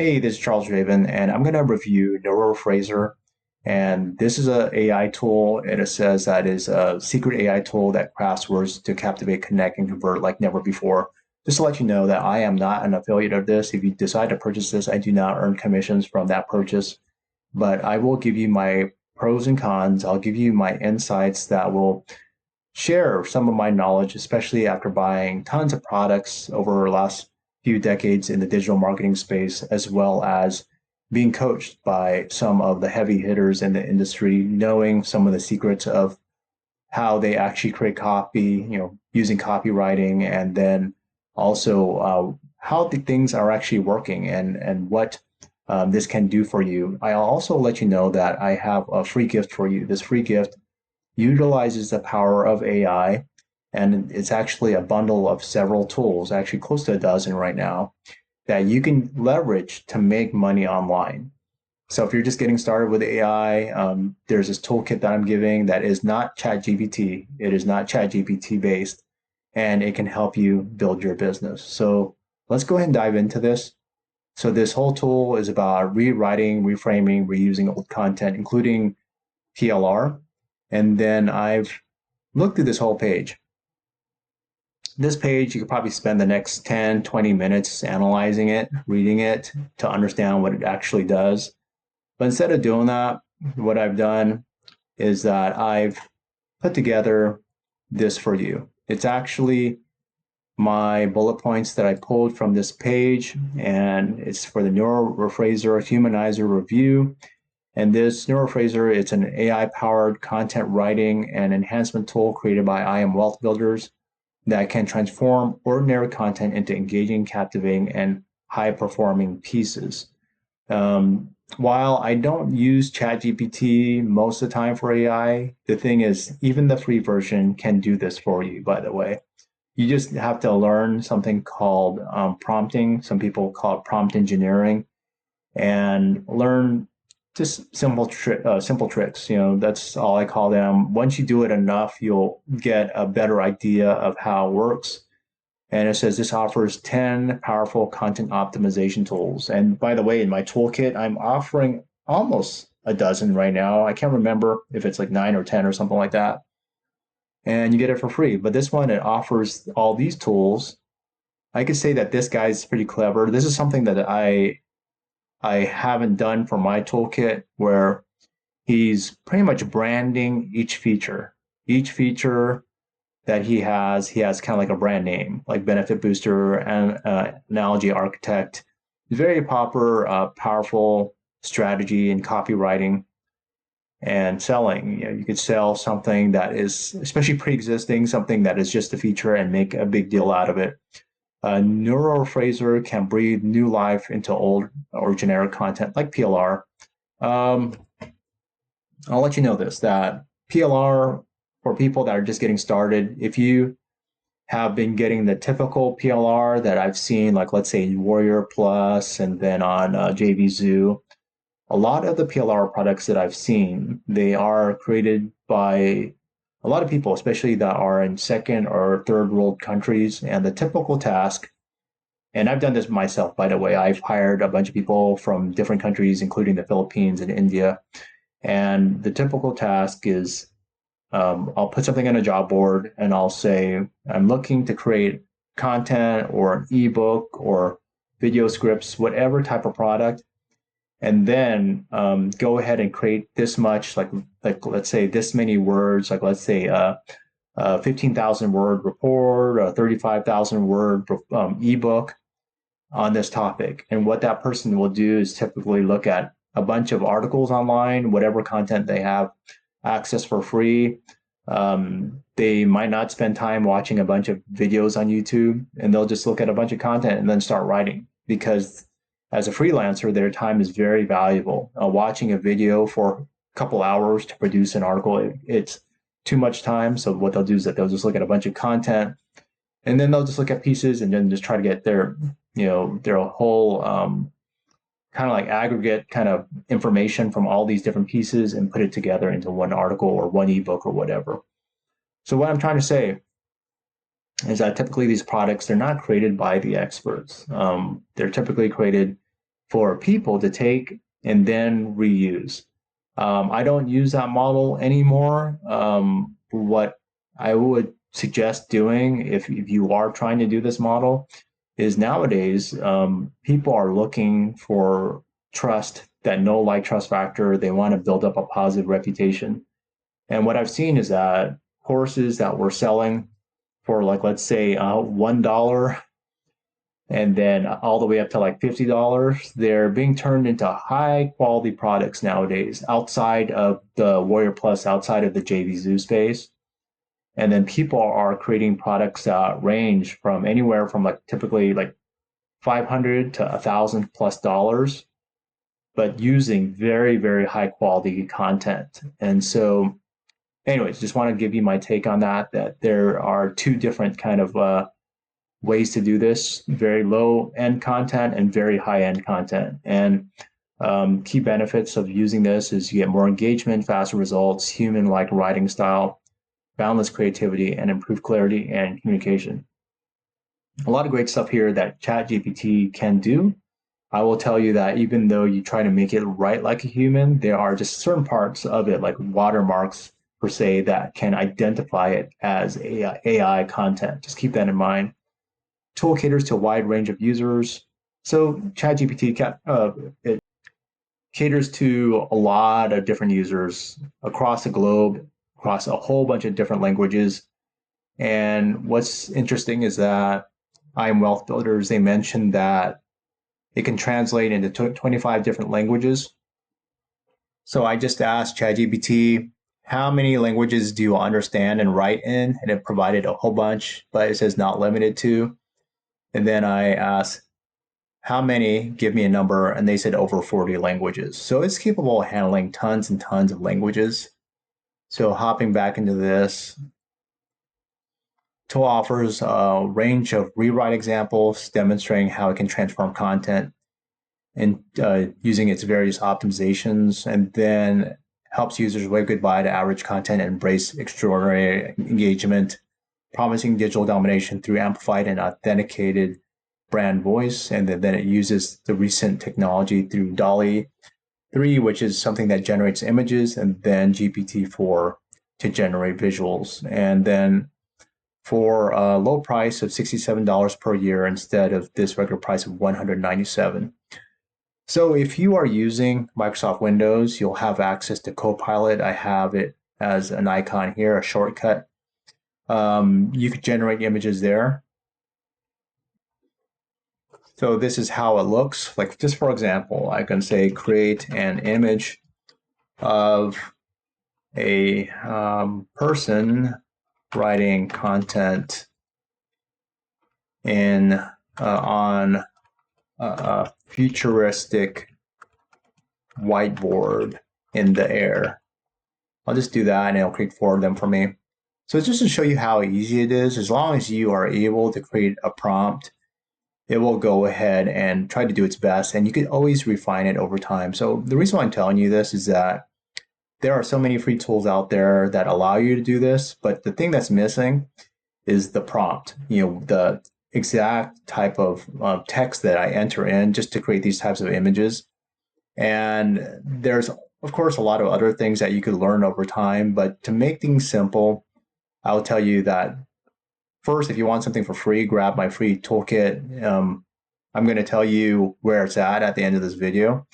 Hey, this is Charles Raven, and I'm going to review NeuraRephraser. And this is a AI tool, and it says that is a secret AI tool that crafts words to captivate, connect, and convert like never before. Just to let you know that I am not an affiliate of this. If you decide to purchase this, I do not earn commissions from that purchase, but I will give you my pros and cons. I'll give you my insights that will share some of my knowledge, especially after buying tons of products over the last few decades in the digital marketing space, as well as being coached by some of the heavy hitters in the industry, knowing some of the secrets of how they actually create copy, using copywriting, and then also how the things are actually working and what this can do for you. I'll also let you know that I have a free gift for you. This free gift utilizes the power of AI, and it's actually a bundle of several tools, actually close to a dozen right now, that you can leverage to make money online. So if you're just getting started with AI, there's this toolkit that I'm giving that is not ChatGPT. It is not ChatGPT based, and it can help you build your business. So let's go ahead and dive into this. So this whole tool is about rewriting, reframing, reusing old content, including PLR. And then I've looked through this whole page. This page, you could probably spend the next 10, 20 minutes analyzing it, reading it to understand what it actually does. But instead of doing that, what I've done is that I've put together this for you. It's actually my bullet points that I pulled from this page, and it's for the NeuraRephraser Humanizer review. And this NeuraRephraser, it's an AI-powered content writing and enhancement tool created by IM Wealth Builders that can transform ordinary content into engaging, captivating, and high-performing pieces. While I don't use ChatGPT most of the time for AI, the thing is, even the free version can do this for you, by the way. You just have to learn something called prompting. Some people call it prompt engineering, and learn just simple tricks. That's all I call them. Once you do it enough, you'll get a better idea of how it works. And it says this offers 10 powerful content optimization tools. And by the way, in my toolkit, I'm offering almost a dozen right now. I can't remember if it's like 9 or 10 or something like that. And you get it for free. But this one, it offers all these tools. I could say that this guy's pretty clever. This is something that I haven't done for my toolkit, where he's pretty much branding each feature. Each feature that he has kind of like a brand name, like Benefit Booster and Analogy Architect. Very popular, powerful strategy in copywriting and selling. You could sell something that is especially pre-existing, something that is just a feature, and make a big deal out of it. NeuroRephraser can breathe new life into old or generic content like PLR. I'll let you know that PLR, for people that are just getting started, if you have been getting the typical PLR that I've seen, like let's say Warrior Plus and then on JVZoo, a lot of the PLR products that I've seen, they are created by a lot of people, especially that are in second or third world countries. And the typical task, and I've done this myself, by the way, I've hired a bunch of people from different countries, including the Philippines and India. And the typical task is I'll put something on a job board and I'll say, I'm looking to create content or an ebook or video scripts, whatever type of product. And then go ahead and create this much, like let's say this many words, like let's say 15,000 word report, a 35,000 word ebook on this topic. And what that person will do is typically look at a bunch of articles online, whatever content they have access for free. They might not spend time watching a bunch of videos on YouTube, and they'll just look at a bunch of content and then start writing, because as a freelancer, their time is very valuable. Watching a video for a couple hours to produce an article, it's too much time. So what they'll do is that they'll just look at a bunch of content, and then they'll just look at pieces and then just try to get their whole kind of like aggregate kind of information from all these different pieces and put it together into one article or one ebook or whatever. So what I'm trying to say is that typically these products, they're not created by the experts. They're typically created for people to take and then reuse. I don't use that model anymore. What I would suggest doing if you are trying to do this model is nowadays people are looking for trust, that know like trust factor. They want to build up a positive reputation. And what I've seen is that courses that we're selling for, like, let's say $1 and then all the way up to like $50, they're being turned into high quality products nowadays outside of the Warrior Plus, outside of the JVZoo space. And then people are creating products that range from anywhere from like typically like 500 to $1,000+ but using very, very high quality content. And so, anyways, just want to give you my take on that, that there are two different kind of ways to do this: very low end content and very high end content. And key benefits of using this is you get more engagement, faster results, human like writing style, boundless creativity, and improved clarity and communication. A lot of great stuff here that ChatGPT can do. I will tell you that even though you try to make it write like a human, there are just certain parts of it, like watermarks per se, that can identify it as AI content. Just keep that in mind. Tool caters to a wide range of users. So ChatGPT it caters to a lot of different users across the globe, across a whole bunch of different languages. And what's interesting is that I'm Wealth Builders, they mentioned that it can translate into 25 different languages. So I just asked ChatGPT, how many languages do you understand and write in? And it provided a whole bunch, but it says not limited to. And then I asked, how many, give me a number, and they said over 40 languages. So it's capable of handling tons and tons of languages. So hopping back into this, tool offers a range of rewrite examples demonstrating how it can transform content and using its various optimizations, and then helps users wave goodbye to average content and embrace extraordinary engagement, promising digital domination through amplified and authenticated brand voice. And then it uses the recent technology through DALL-E 3, which is something that generates images, and then GPT-4 to generate visuals. And then for a low price of $67 per year instead of this regular price of $197. So if you are using Microsoft Windows, you'll have access to Copilot. I have it as an icon here, a shortcut. You could generate images there. So this is how it looks. Like, just for example, I can say create an image of a person writing content in on a futuristic whiteboard in the air. I'll just do that and it'll create 4 of them for me. So it's just to show you how easy it is. As long as you are able to create a prompt, it will go ahead and try to do its best, and you can always refine it over time. So the reason why I'm telling you this is that there are so many free tools out there that allow you to do this, but the thing that's missing is the prompt, the exact type of text that I enter in just to create these types of images. And there's, of course, a lot of other things that you could learn over time, but to make things simple, I'll tell you that first, if you want something for free, grab my free toolkit. I'm going to tell you where it's at the end of this video,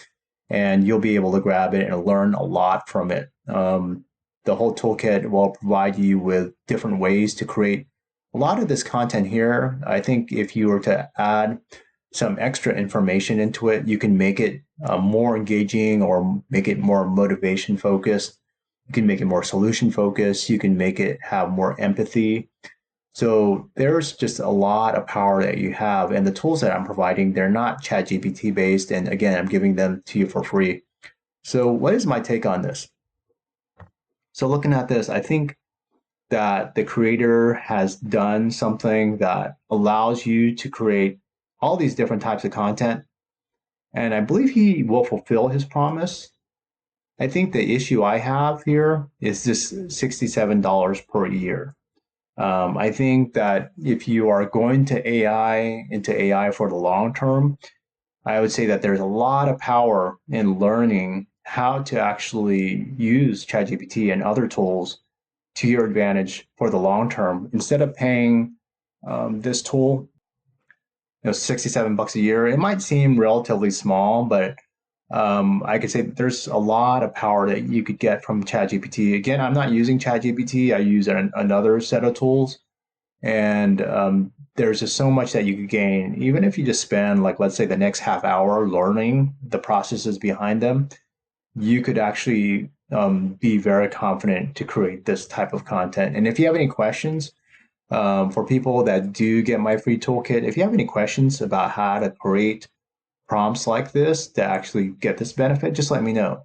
and you'll be able to grab it and learn a lot from it. The whole toolkit will provide you with different ways to create a lot of this content here. I think if you were to add some extra information into it, you can make it more engaging or make it more motivation focused. You can make it more solution focused. You can make it have more empathy. So there's just a lot of power that you have, and the tools that I'm providing, they're not ChatGPT based. And again, I'm giving them to you for free. So what is my take on this? So looking at this, I think that the creator has done something that allows you to create all these different types of content. And I believe he will fulfill his promise. I think the issue I have here is this $67 per year. I think that if you are going to into AI for the long term, I would say that there's a lot of power in learning how to actually use ChatGPT and other tools to your advantage for the long term. Instead of paying this tool, 67 bucks a year, it might seem relatively small, but I could say that there's a lot of power that you could get from ChatGPT. Again, I'm not using ChatGPT. I use another set of tools, and there's just so much that you could gain, even if you just spend, like, let's say the next half hour learning the processes behind them. You could actually be very confident to create this type of content. And if you have any questions, for people that do get my free toolkit, if you have any questions about how to create prompts like this to actually get this benefit, just let me know.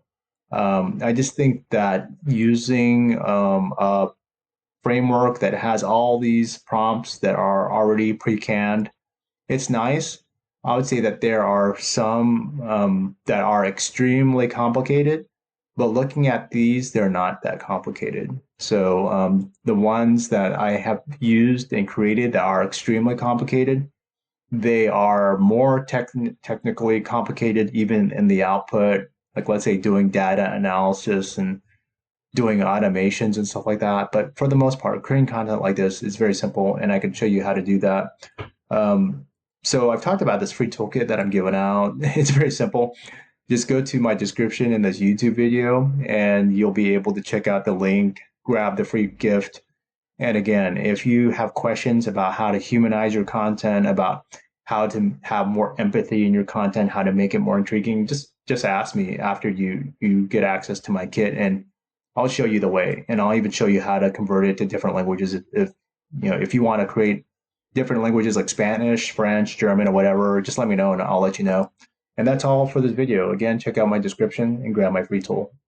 I just think that using a framework that has all these prompts that are already pre-canned, it's nice. I would say that there are some that are extremely complicated, but looking at these, they're not that complicated. So the ones that I have used and created that are extremely complicated, they are more technically complicated, even in the output. Like, let's say doing data analysis and doing automations and stuff like that. But for the most part, creating content like this is very simple, and I can show you how to do that. Um, so I've talked about this free toolkit that I'm giving out. It's very simple. Just go to my description in this YouTube video, and you'll be able to check out the link, grab the free gift. And again, if you have questions about how to humanize your content, about how to have more empathy in your content, how to make it more intriguing, just ask me after you get access to my kit, and I'll show you the way. And I'll even show you how to convert it to different languages. If you want to create different languages like Spanish, French, German, or whatever, just let me know and I'll let you know. And that's all for this video. Again, check out my description and grab my free tool.